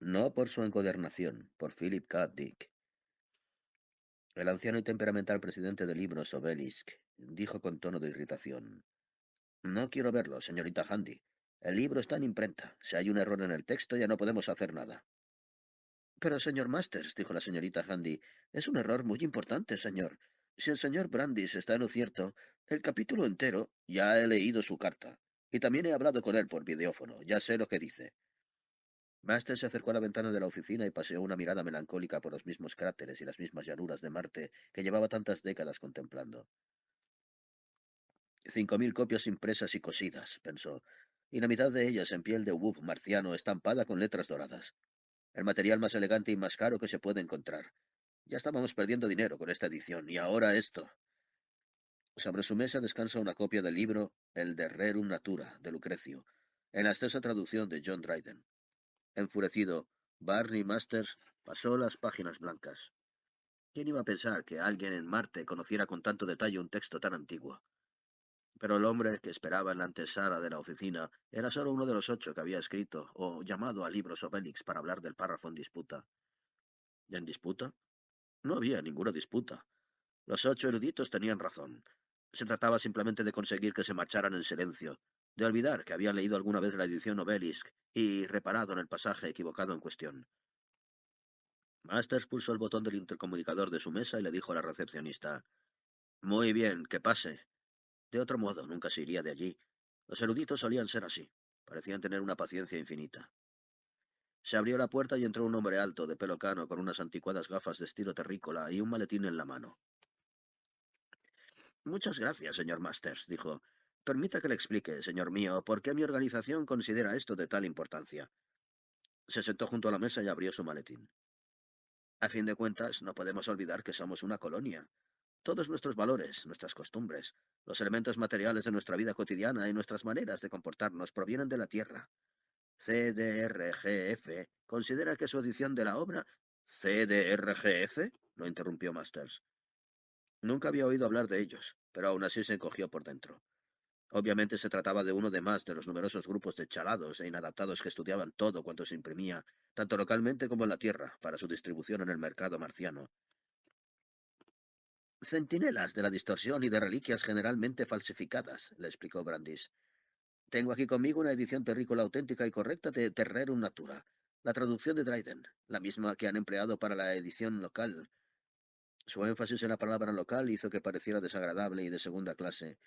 No por su encuadernación, por Philip K. Dick. El anciano y temperamental presidente de Libros Obelisk dijo con tono de irritación. No quiero verlo, señorita Handy. El libro está en imprenta. Si hay un error en el texto ya no podemos hacer nada. Pero, señor Masters, dijo la señorita Handy, es un error muy importante, señor. Si el señor Brandis está en lo cierto, el capítulo entero ya he leído su carta. Y también he hablado con él por videófono. Ya sé lo que dice. Masters se acercó a la ventana de la oficina y paseó una mirada melancólica por los mismos cráteres y las mismas llanuras de Marte que llevaba tantas décadas contemplando. 5000 copias impresas y cosidas, pensó, y la mitad de ellas en piel de wub marciano estampada con letras doradas. El material más elegante y más caro que se puede encontrar. Ya estábamos perdiendo dinero con esta edición, y ahora esto. Sobre su mesa descansa una copia del libro El de Rerum Natura, de Lucrecio, en la extensa traducción de John Dryden. Enfurecido, Barney Masters pasó las páginas blancas. ¿Quién iba a pensar que alguien en Marte conociera con tanto detalle un texto tan antiguo? Pero el hombre que esperaba en la antesala de la oficina era solo uno de los 8 que había escrito o llamado a Libros Obelix para hablar del párrafo en disputa. ¿Y en disputa? No había ninguna disputa. Los 8 eruditos tenían razón. Se trataba simplemente de conseguir que se marcharan en silencio, de olvidar que habían leído alguna vez la edición Obelisk y reparado en el pasaje equivocado en cuestión. Masters pulsó el botón del intercomunicador de su mesa y le dijo a la recepcionista, Muy bien, que pase. De otro modo, nunca se iría de allí. Los eruditos solían ser así. Parecían tener una paciencia infinita. Se abrió la puerta y entró un hombre alto, de pelo cano, con unas anticuadas gafas de estilo terrícola y un maletín en la mano. Muchas gracias, señor Masters, dijo. Permita que le explique, señor mío, por qué mi organización considera esto de tal importancia. Se sentó junto a la mesa y abrió su maletín. A fin de cuentas, no podemos olvidar que somos una colonia. Todos nuestros valores, nuestras costumbres, los elementos materiales de nuestra vida cotidiana y nuestras maneras de comportarnos provienen de la Tierra. CDRGF considera que su edición de la obra... ¿CDRGF? Lo interrumpió Masters. Nunca había oído hablar de ellos, pero aún así se encogió por dentro. Obviamente se trataba de uno de más de los numerosos grupos de chalados e inadaptados que estudiaban todo cuanto se imprimía, tanto localmente como en la Tierra, para su distribución en el mercado marciano. Centinelas de la distorsión y de reliquias generalmente falsificadas, le explicó Brandis. Tengo aquí conmigo una edición terrícola auténtica y correcta de Terrerum Natura, la traducción de Dryden, la misma que han empleado para la edición local. Su énfasis en la palabra local hizo que pareciera desagradable y de segunda clase,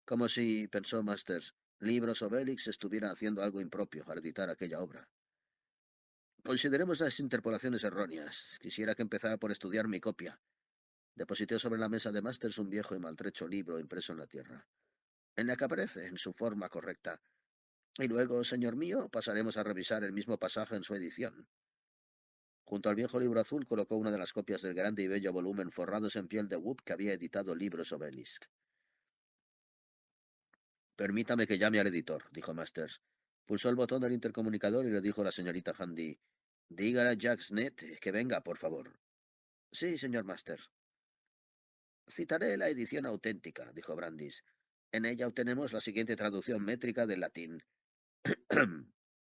como si, pensó Masters, Libros Obelix estuviera haciendo algo impropio al editar aquella obra. Consideremos las interpolaciones erróneas. Quisiera que empezara por estudiar mi copia. Deposité sobre la mesa de Masters un viejo y maltrecho libro impreso en la tierra, en la que aparece en su forma correcta. Y luego, señor mío, pasaremos a revisar el mismo pasaje en su edición. Junto al viejo libro azul colocó una de las copias del grande y bello volumen forrados en piel de Whoop que había editado Libros Obelisk. Permítame que llame al editor, dijo Masters. Pulsó el botón del intercomunicador y le dijo a la señorita Handy, dígale a Jack Snett que venga, por favor. Sí, señor Masters. Citaré la edición auténtica, dijo Brandis. En ella obtenemos la siguiente traducción métrica del latín.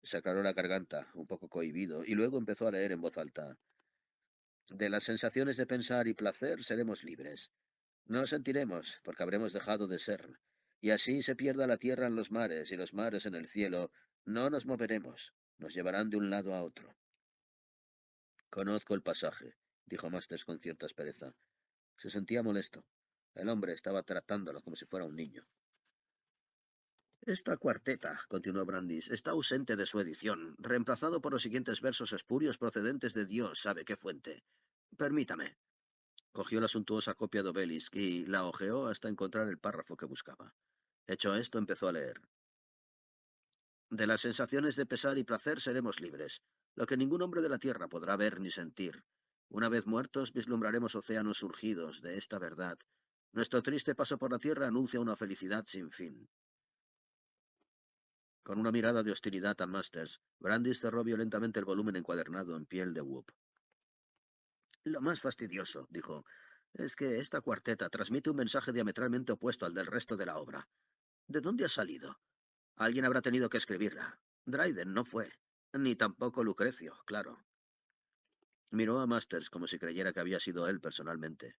Se aclaró la garganta, un poco cohibido, y luego empezó a leer en voz alta. De las sensaciones de pensar y placer seremos libres. No sentiremos, porque habremos dejado de ser. Y así se pierda la tierra en los mares y los mares en el cielo. No nos moveremos. Nos llevarán de un lado a otro. Conozco el pasaje, dijo Masters con cierta aspereza. Se sentía molesto. El hombre estaba tratándolo como si fuera un niño. Esta cuarteta, continuó Brandis, está ausente de su edición, reemplazado por los siguientes versos espurios procedentes de Dios sabe qué fuente. Permítame. Cogió la suntuosa copia de Obelisk y la hojeó hasta encontrar el párrafo que buscaba. Hecho esto, empezó a leer. De las sensaciones de pesar y placer seremos libres, lo que ningún hombre de la tierra podrá ver ni sentir. Una vez muertos, vislumbraremos océanos surgidos de esta verdad. Nuestro triste paso por la tierra anuncia una felicidad sin fin. Con una mirada de hostilidad a Masters, Brandis cerró violentamente el volumen encuadernado en piel de Whoop. Lo más fastidioso, dijo, es que esta cuarteta transmite un mensaje diametralmente opuesto al del resto de la obra. ¿De dónde ha salido? Alguien habrá tenido que escribirla. Dryden no fue, ni tampoco Lucrecio, claro. Miró a Masters como si creyera que había sido él personalmente.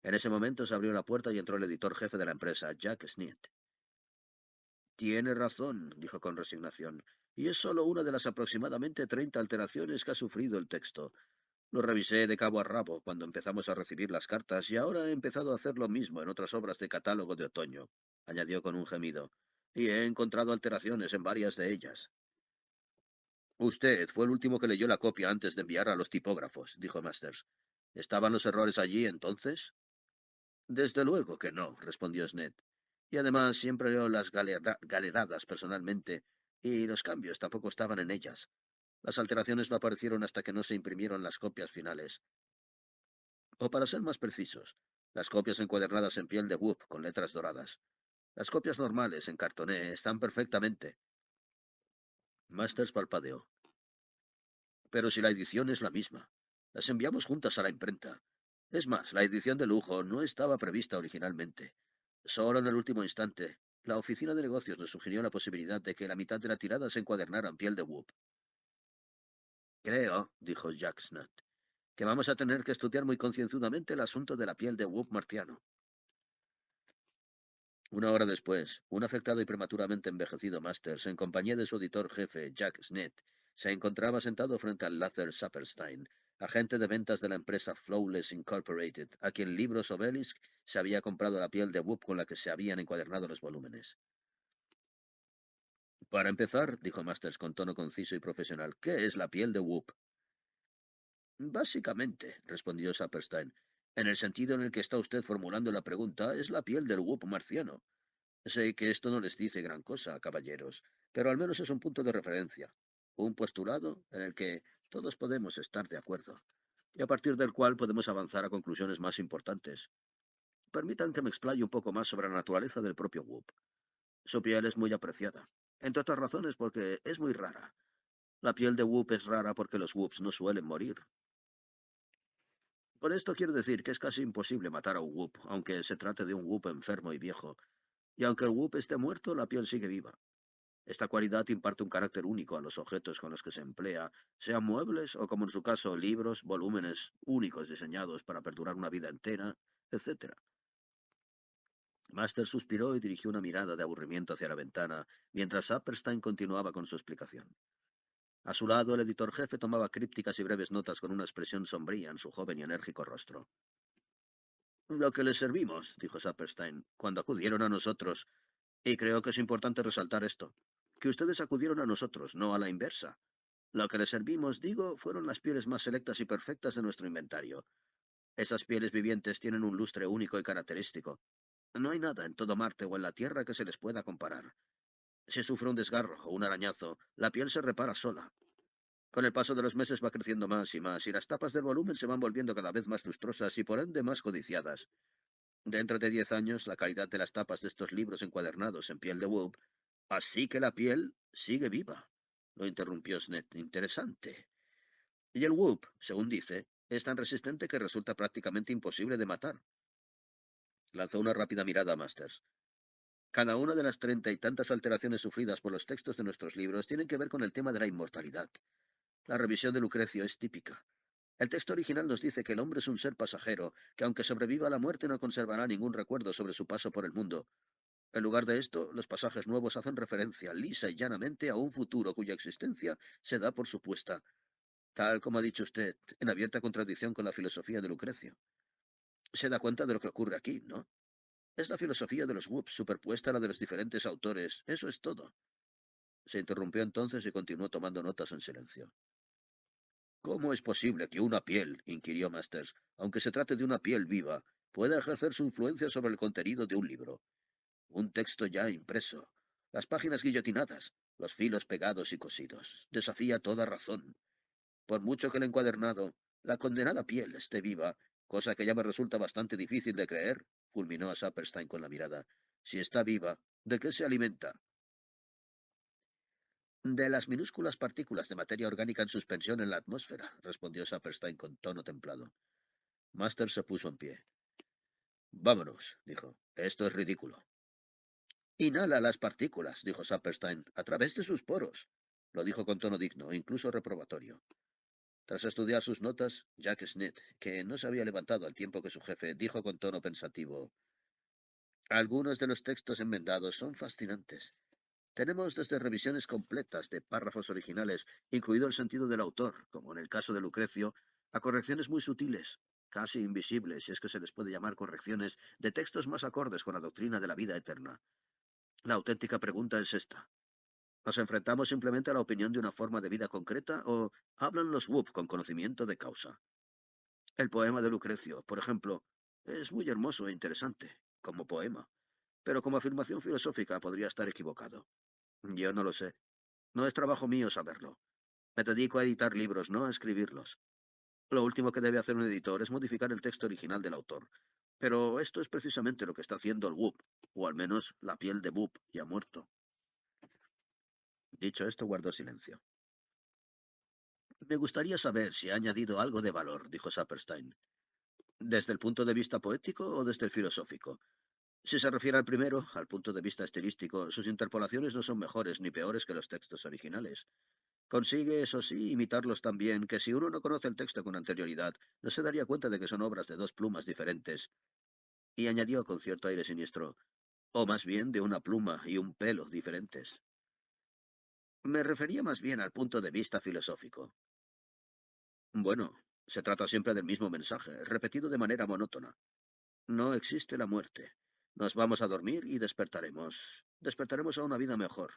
En ese momento se abrió la puerta y entró el editor jefe de la empresa, Jack Sneed. Tiene razón, dijo con resignación, y es solo una de las aproximadamente 30 alteraciones que ha sufrido el texto. Lo revisé de cabo a rabo cuando empezamos a recibir las cartas y ahora he empezado a hacer lo mismo en otras obras de catálogo de otoño, añadió con un gemido, y he encontrado alteraciones en varias de ellas. Usted fue el último que leyó la copia antes de enviar a los tipógrafos, dijo Masters. ¿Estaban los errores allí entonces? Desde luego que no, respondió Sned. Y además siempre leo las galeradas personalmente, y los cambios tampoco estaban en ellas. Las alteraciones no aparecieron hasta que no se imprimieron las copias finales. O para ser más precisos, las copias encuadernadas en piel de Whoop con letras doradas. Las copias normales en cartoné están perfectamente. Masters palpadeó. Pero si la edición es la misma. Las enviamos juntas a la imprenta. Es más, la edición de lujo no estaba prevista originalmente. Solo en el último instante, la oficina de negocios nos sugirió la posibilidad de que la mitad de la tirada se encuadernara en piel de Whoop. Creo, dijo Jack Snut, que vamos a tener que estudiar muy concienzudamente el asunto de la piel de Whoop marciano. Una hora después, un afectado y prematuramente envejecido Masters, en compañía de su editor jefe, Jack Snett, se encontraba sentado frente al Lather Saperstein, agente de ventas de la empresa Flawless Incorporated, a quien Libros Obelisk se había comprado la piel de Whoop con la que se habían encuadernado los volúmenes. Para empezar, dijo Masters con tono conciso y profesional, ¿qué es la piel de Whoop? Básicamente, respondió Saperstein, en el sentido en el que está usted formulando la pregunta, es la piel del Whoop marciano. Sé que esto no les dice gran cosa, caballeros, pero al menos es un punto de referencia, un postulado en el que todos podemos estar de acuerdo, y a partir del cual podemos avanzar a conclusiones más importantes. Permitan que me explaye un poco más sobre la naturaleza del propio Whoop. Su piel es muy apreciada, entre otras razones porque es muy rara. La piel de Whoop es rara porque los Whoops no suelen morir. Por esto quiero decir que es casi imposible matar a un Whoop, aunque se trate de un Whoop enfermo y viejo, y aunque el Whoop esté muerto, la piel sigue viva. Esta cualidad imparte un carácter único a los objetos con los que se emplea, sean muebles o, como en su caso, libros, volúmenes únicos diseñados para perdurar una vida entera, etc. Master suspiró y dirigió una mirada de aburrimiento hacia la ventana, mientras Saperstein continuaba con su explicación. A su lado, el editor jefe tomaba crípticas y breves notas con una expresión sombría en su joven y enérgico rostro. Lo que les servimos, dijo Saperstein, cuando acudieron a nosotros, y creo que es importante resaltar esto, que ustedes acudieron a nosotros, no a la inversa. Lo que les servimos, digo, fueron las pieles más selectas y perfectas de nuestro inventario. Esas pieles vivientes tienen un lustre único y característico. No hay nada en todo Marte o en la Tierra que se les pueda comparar. Si sufre un desgarro o un arañazo, la piel se repara sola. Con el paso de los meses va creciendo más y las tapas del volumen se van volviendo cada vez más lustrosas y por ende más codiciadas. Dentro de 10 años, la calidad de las tapas de estos libros encuadernados en piel de Wood, así que la piel sigue viva. Lo interrumpió Snett. Interesante. Y el Whoop, según dice, es tan resistente que resulta prácticamente imposible de matar. Lanzó una rápida mirada a Masters. Cada una de las 30 y tantas alteraciones sufridas por los textos de nuestros libros tienen que ver con el tema de la inmortalidad. La revisión de Lucrecio es típica. El texto original nos dice que el hombre es un ser pasajero, que aunque sobreviva a la muerte no conservará ningún recuerdo sobre su paso por el mundo. En lugar de esto, los pasajes nuevos hacen referencia lisa y llanamente a un futuro cuya existencia se da por supuesta, tal como ha dicho usted, en abierta contradicción con la filosofía de Lucrecio. Se da cuenta de lo que ocurre aquí, ¿no? Es la filosofía de los Whoops superpuesta a la de los diferentes autores. Eso es todo. Se interrumpió entonces y continuó tomando notas en silencio. ¿Cómo es posible que una piel, inquirió Masters, aunque se trate de una piel viva, pueda ejercer su influencia sobre el contenido de un libro? Un texto ya impreso, las páginas guillotinadas, los filos pegados y cosidos. Desafía toda razón. Por mucho que el encuadernado, la condenada piel esté viva, cosa que ya me resulta bastante difícil de creer, fulminó a Saperstein con la mirada. Si está viva, ¿de qué se alimenta? De las minúsculas partículas de materia orgánica en suspensión en la atmósfera, respondió Saperstein con tono templado. Master se puso en pie. Vámonos, dijo. Esto es ridículo. Inhala las partículas, dijo Saperstein, a través de sus poros. Lo dijo con tono digno, incluso reprobatorio. Tras estudiar sus notas, Jack Smith, que no se había levantado al tiempo que su jefe, dijo con tono pensativo: Algunos de los textos enmendados son fascinantes. Tenemos desde revisiones completas de párrafos originales, incluido el sentido del autor, como en el caso de Lucrecio, a correcciones muy sutiles, casi invisibles, si es que se les puede llamar correcciones, de textos más acordes con la doctrina de la vida eterna. La auténtica pregunta es esta. ¿Nos enfrentamos simplemente a la opinión de una forma de vida concreta o hablan los WUP con conocimiento de causa? El poema de Lucrecio, por ejemplo, es muy hermoso e interesante, como poema, pero como afirmación filosófica podría estar equivocado. Yo no lo sé. No es trabajo mío saberlo. Me dedico a editar libros, no a escribirlos. Lo último que debe hacer un editor es modificar el texto original del autor. Pero esto es precisamente lo que está haciendo el WUP, o al menos la piel de WUP ya muerto. Dicho esto, guardó silencio. Me gustaría saber si ha añadido algo de valor, dijo Saperstein. ¿Desde el punto de vista poético o desde el filosófico? Si se refiere al primero, al punto de vista estilístico, sus interpolaciones no son mejores ni peores que los textos originales. Consigue, eso sí, imitarlos tan bien que si uno no conoce el texto con anterioridad, no se daría cuenta de que son obras de dos plumas diferentes. Y añadió con cierto aire siniestro, o más bien de una pluma y un pelo diferentes. Me refería más bien al punto de vista filosófico. Bueno, se trata siempre del mismo mensaje, repetido de manera monótona. No existe la muerte. Nos vamos a dormir y despertaremos. Despertaremos a una vida mejor.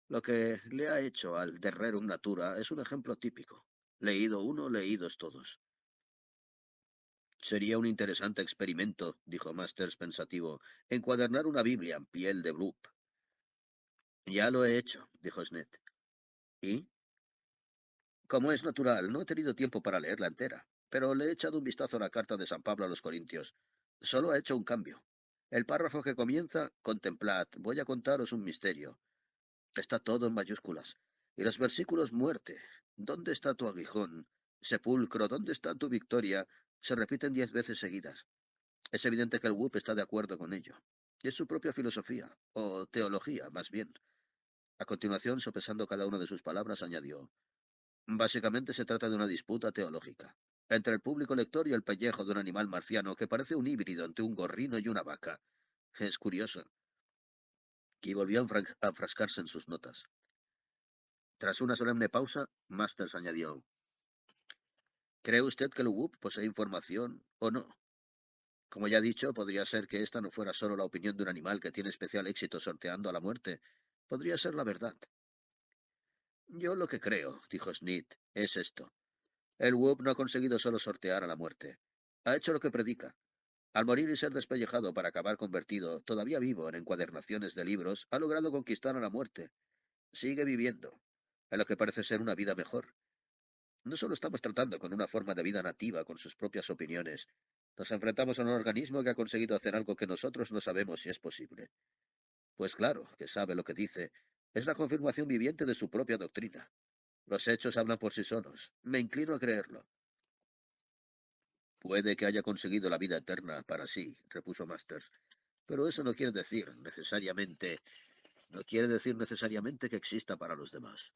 Lo que le ha hecho al De Rerum Natura es un ejemplo típico. Leído uno, leídos todos. Sería un interesante experimento, dijo Masters pensativo, encuadernar una Biblia en piel de Bloop. Ya lo he hecho, dijo Snett. ¿Y? Como es natural, no he tenido tiempo para leerla entera, pero le he echado un vistazo a la carta de San Pablo a los Corintios. Solo ha hecho un cambio. El párrafo que comienza, contemplad, voy a contaros un misterio. Está todo en mayúsculas. Y los versículos muerte, ¿dónde está tu aguijón? Sepulcro, ¿dónde está tu victoria? Se repiten 10 veces seguidas. Es evidente que el WUP está de acuerdo con ello. Y es su propia filosofía, o teología, más bien. A continuación, sopesando cada una de sus palabras, añadió: Básicamente se trata de una disputa teológica, entre el público lector y el pellejo de un animal marciano que parece un híbrido entre un gorrino y una vaca. Es curioso. Y volvió a enfrascarse en sus notas. Tras una solemne pausa, Masters añadió: ¿Cree usted que el WUP posee información o no? Como ya he dicho, podría ser que esta no fuera solo la opinión de un animal que tiene especial éxito sorteando a la muerte. Podría ser la verdad. Yo lo que creo, dijo Smith, es esto. El WUP no ha conseguido solo sortear a la muerte. Ha hecho lo que predica. Al morir y ser despellejado para acabar convertido, todavía vivo en encuadernaciones de libros, ha logrado conquistar a la muerte. Sigue viviendo, en lo que parece ser una vida mejor. No solo estamos tratando con una forma de vida nativa con sus propias opiniones, nos enfrentamos a un organismo que ha conseguido hacer algo que nosotros no sabemos si es posible. Pues claro, que sabe lo que dice. Es la confirmación viviente de su propia doctrina. Los hechos hablan por sí solos. Me inclino a creerlo. Puede que haya conseguido la vida eterna para sí, repuso Masters, pero eso no quiere decir necesariamente que exista para los demás.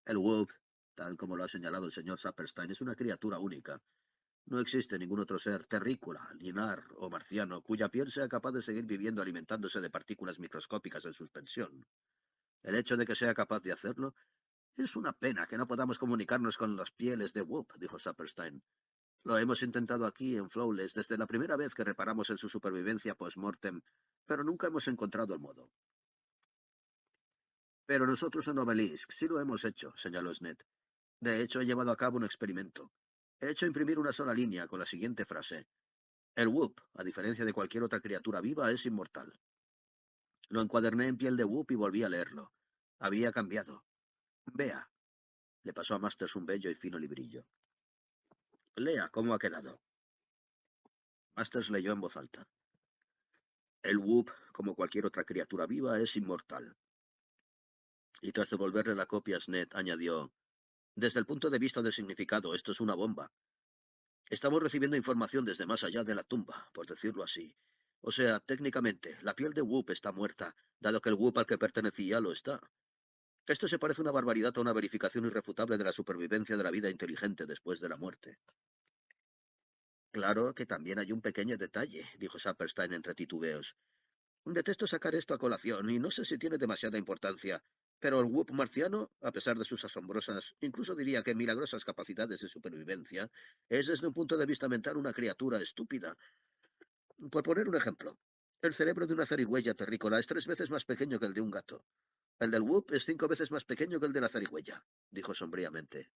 El Wolf, tal como lo ha señalado el señor Saperstein, es una criatura única. No existe ningún otro ser terrícola, linar o marciano cuya piel sea capaz de seguir viviendo alimentándose de partículas microscópicas en suspensión. El hecho de que sea capaz de hacerlo es una pena que no podamos comunicarnos con las pieles de Whoop, dijo Saperstein. Lo hemos intentado aquí en Flawless desde la primera vez que reparamos en su supervivencia post-mortem, pero nunca hemos encontrado el modo. Pero nosotros en Obelisk sí lo hemos hecho, señaló Snett. De hecho, he llevado a cabo un experimento. He hecho imprimir una sola línea con la siguiente frase. El Whoop, a diferencia de cualquier otra criatura viva, es inmortal. Lo encuaderné en piel de Whoop y volví a leerlo. Había cambiado. Vea. Le pasó a Masters un bello y fino librillo. Lea cómo ha quedado. Masters leyó en voz alta. El Whoop, como cualquier otra criatura viva, es inmortal. Y tras devolverle la copia, Snett añadió: Desde el punto de vista del significado, esto es una bomba. Estamos recibiendo información desde más allá de la tumba, por decirlo así. O sea, técnicamente, la piel de Whoop está muerta, dado que el Whoop al que pertenecía lo está. Esto se parece una barbaridad a una verificación irrefutable de la supervivencia de la vida inteligente después de la muerte. Claro que también hay un pequeño detalle, dijo Sapperstein entre titubeos. Detesto sacar esto a colación y no sé si tiene demasiada importancia, pero el WUP marciano, a pesar de sus asombrosas, incluso diría que milagrosas capacidades de supervivencia, es desde un punto de vista mental una criatura estúpida. Por poner un ejemplo, el cerebro de una zarigüeya terrícola es 3 veces más pequeño que el de un gato. El del WUP es 5 veces más pequeño que el de la zarigüeya, dijo sombríamente.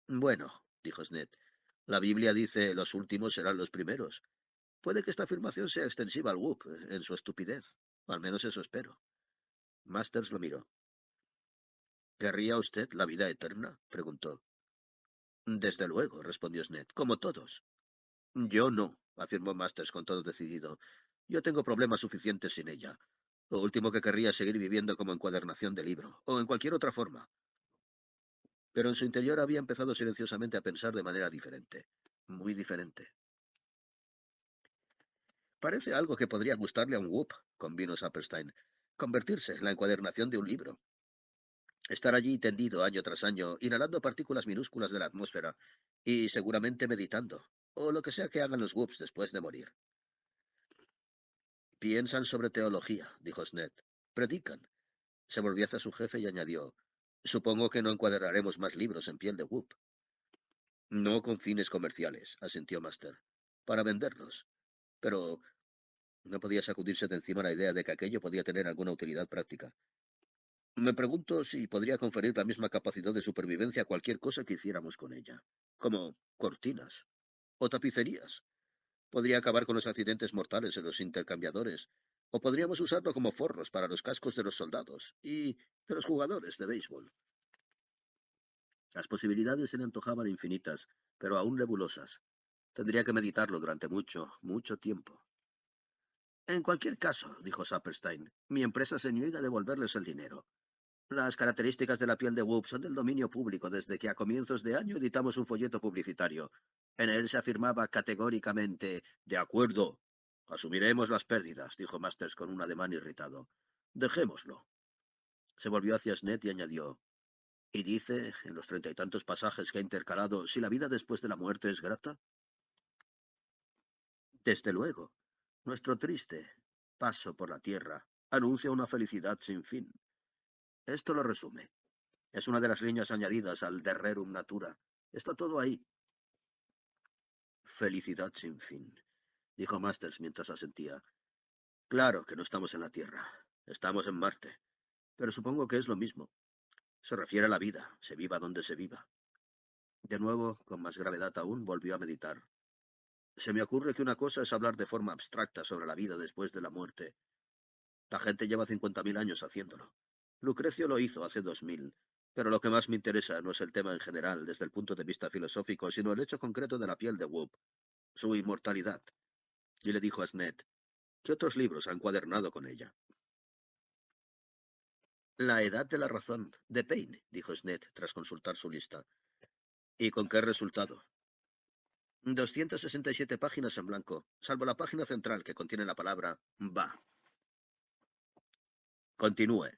Bueno, dijo Sned, la Biblia dice los últimos serán los primeros. Puede que esta afirmación sea extensiva al WUP, en su estupidez. Al menos eso espero. Masters lo miró. ¿Querría usted la vida eterna? Preguntó. Desde luego, respondió Sned, como todos. Yo no, afirmó Masters con todo decidido. Yo tengo problemas suficientes sin ella. Lo último que querría es seguir viviendo como encuadernación de libro, o en cualquier otra forma. Pero en su interior había empezado silenciosamente a pensar de manera diferente. Muy diferente. Parece algo que podría gustarle a un Whoop, convino Sapperstein. Convertirse en la encuadernación de un libro. Estar allí tendido año tras año, inhalando partículas minúsculas de la atmósfera, y seguramente meditando, o lo que sea que hagan los Whoops después de morir. Piensan sobre teología, dijo Sned. Predican. Se volvió hacia su jefe y añadió, supongo que no encuadraremos más libros en piel de Whoop. No con fines comerciales, asintió Master. Para venderlos. Pero no podía sacudirse de encima la idea de que aquello podía tener alguna utilidad práctica. Me pregunto si podría conferir la misma capacidad de supervivencia a cualquier cosa que hiciéramos con ella, como cortinas o tapicerías. Podría acabar con los accidentes mortales en los intercambiadores, o podríamos usarlo como forros para los cascos de los soldados y de los jugadores de béisbol. Las posibilidades se le antojaban infinitas, pero aún nebulosas. Tendría que meditarlo durante mucho, mucho tiempo. En cualquier caso, dijo Sapperstein, mi empresa se niega a devolverles el dinero. Las características de la piel de Whoop son del dominio público desde que a comienzos de año editamos un folleto publicitario. En él se afirmaba categóricamente, de acuerdo, asumiremos las pérdidas, dijo Masters con un ademán irritado. Dejémoslo. Se volvió hacia Sned y añadió, y dice, en los 30 y tantos pasajes que ha intercalado, si la vida después de la muerte es grata. Desde luego, nuestro triste paso por la tierra anuncia una felicidad sin fin. Esto lo resume. Es una de las líneas añadidas al De Rerum Natura. Está todo ahí. Felicidad sin fin, dijo Masters mientras asentía. Claro que no estamos en la Tierra. Estamos en Marte. Pero supongo que es lo mismo. Se refiere a la vida, se viva donde se viva. De nuevo, con más gravedad aún, volvió a meditar. Se me ocurre que una cosa es hablar de forma abstracta sobre la vida después de la muerte. La gente lleva 50.000 años haciéndolo. Lucrecio lo hizo hace 2000. Pero lo que más me interesa no es el tema en general desde el punto de vista filosófico, sino el hecho concreto de la piel de Whoop, su inmortalidad. Y le dijo a Sned, ¿qué otros libros han cuadernado con ella? La edad de la razón, de Paine, dijo Sned tras consultar su lista. ¿Y con qué resultado? 267 páginas en blanco, salvo la página central que contiene la palabra va. Continúe.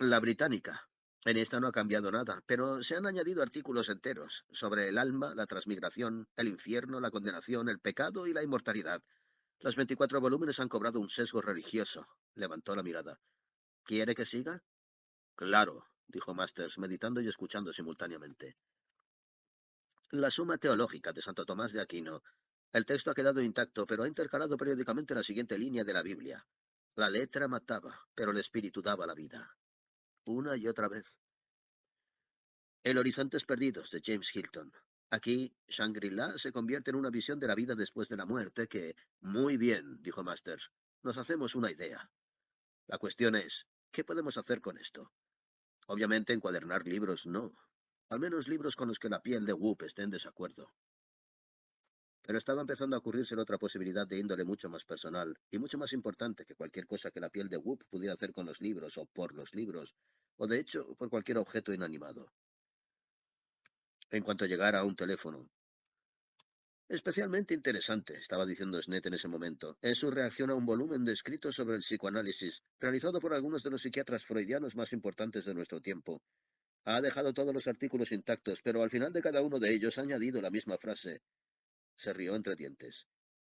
La británica. En esta no ha cambiado nada, pero se han añadido artículos enteros sobre el alma, la transmigración, el infierno, la condenación, el pecado y la inmortalidad. Los 24 volúmenes han cobrado un sesgo religioso. Levantó la mirada. ¿Quiere que siga? Claro, dijo Masters, meditando y escuchando simultáneamente. La Suma Teológica de Santo Tomás de Aquino. El texto ha quedado intacto, pero ha intercalado periódicamente la siguiente línea de la Biblia. La letra mataba, pero el espíritu daba la vida. Una y otra vez. El Horizontes Perdidos de James Hilton. Aquí, Shangri-La se convierte en una visión de la vida después de la muerte que, muy bien, dijo Masters, nos hacemos una idea. La cuestión es, ¿qué podemos hacer con esto? Obviamente encuadernar libros no. Al menos libros con los que la piel de Whoop esté en desacuerdo. Pero estaba empezando a ocurrirse otra posibilidad de índole mucho más personal y mucho más importante que cualquier cosa que la piel de Whoop pudiera hacer con los libros o por los libros, o de hecho por cualquier objeto inanimado. En cuanto llegara a un teléfono, Especialmente interesante, estaba diciendo Snet en ese momento, es su reacción a un volumen de escritos sobre el psicoanálisis, realizado por algunos de los psiquiatras freudianos más importantes de nuestro tiempo. Ha dejado todos los artículos intactos, pero al final de cada uno de ellos ha añadido la misma frase. Se rió entre dientes.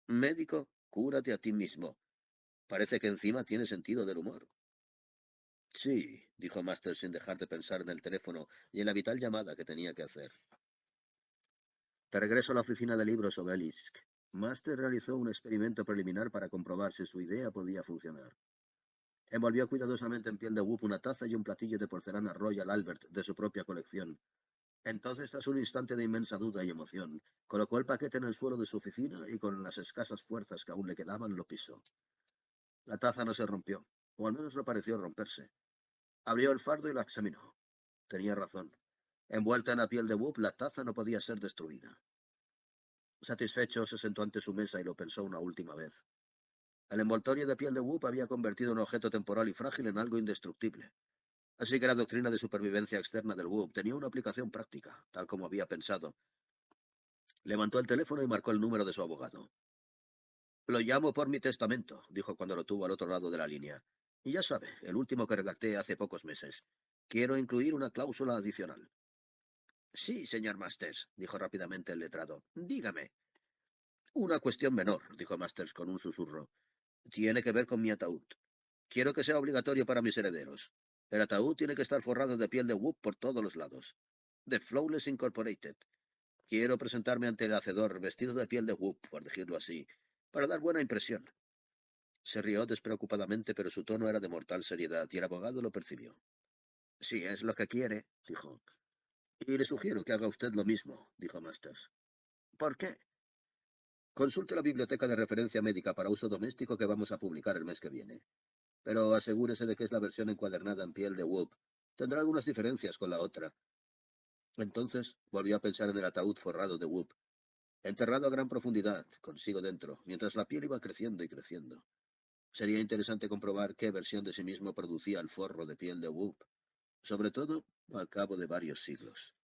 Médico, cúrate a ti mismo. Parece que encima tiene sentido del humor. Sí, dijo Master sin dejar de pensar en el teléfono y en la vital llamada que tenía que hacer. De regreso a la oficina de libros Obelisk, Master realizó un experimento preliminar para comprobar si su idea podía funcionar. Envolvió cuidadosamente en piel de Whoop una taza y un platillo de porcelana Royal Albert de su propia colección. Entonces, tras un instante de inmensa duda y emoción, colocó el paquete en el suelo de su oficina y con las escasas fuerzas que aún le quedaban lo pisó. La taza no se rompió, o al menos no pareció romperse. Abrió el fardo y la examinó. Tenía razón. Envuelta en la piel de Whoop, la taza no podía ser destruida. Satisfecho, se sentó ante su mesa y lo pensó una última vez. El envoltorio de piel de Whoop había convertido un objeto temporal y frágil en algo indestructible. Así que la doctrina de supervivencia externa del Whoop tenía una aplicación práctica, tal como había pensado. Levantó el teléfono y marcó el número de su abogado. Lo llamo por mi testamento, dijo cuando lo tuvo al otro lado de la línea. Y ya sabe, el último que redacté hace pocos meses. Quiero incluir una cláusula adicional. Sí, señor Masters, dijo rápidamente el letrado. Dígame. Una cuestión menor, dijo Masters con un susurro. Tiene que ver con mi ataúd. Quiero que sea obligatorio para mis herederos. El ataúd tiene que estar forrado de piel de Whoop por todos los lados. The Flawless Incorporated. Quiero presentarme ante el hacedor vestido de piel de Whoop, por decirlo así, para dar buena impresión. Se rió despreocupadamente, pero su tono era de mortal seriedad, y el abogado lo percibió. Si es lo que quiere, dijo. Y le sugiero que haga usted lo mismo, dijo Masters. ¿Por qué? Consulte la biblioteca de referencia médica para uso doméstico que vamos a publicar el mes que viene. Pero asegúrese de que es la versión encuadernada en piel de Whoop. Tendrá algunas diferencias con la otra. Entonces volvió a pensar en el ataúd forrado de Whoop, enterrado a gran profundidad, consigo dentro, mientras la piel iba creciendo y creciendo. Sería interesante comprobar qué versión de sí mismo producía el forro de piel de Whoop, sobre todo al cabo de varios siglos.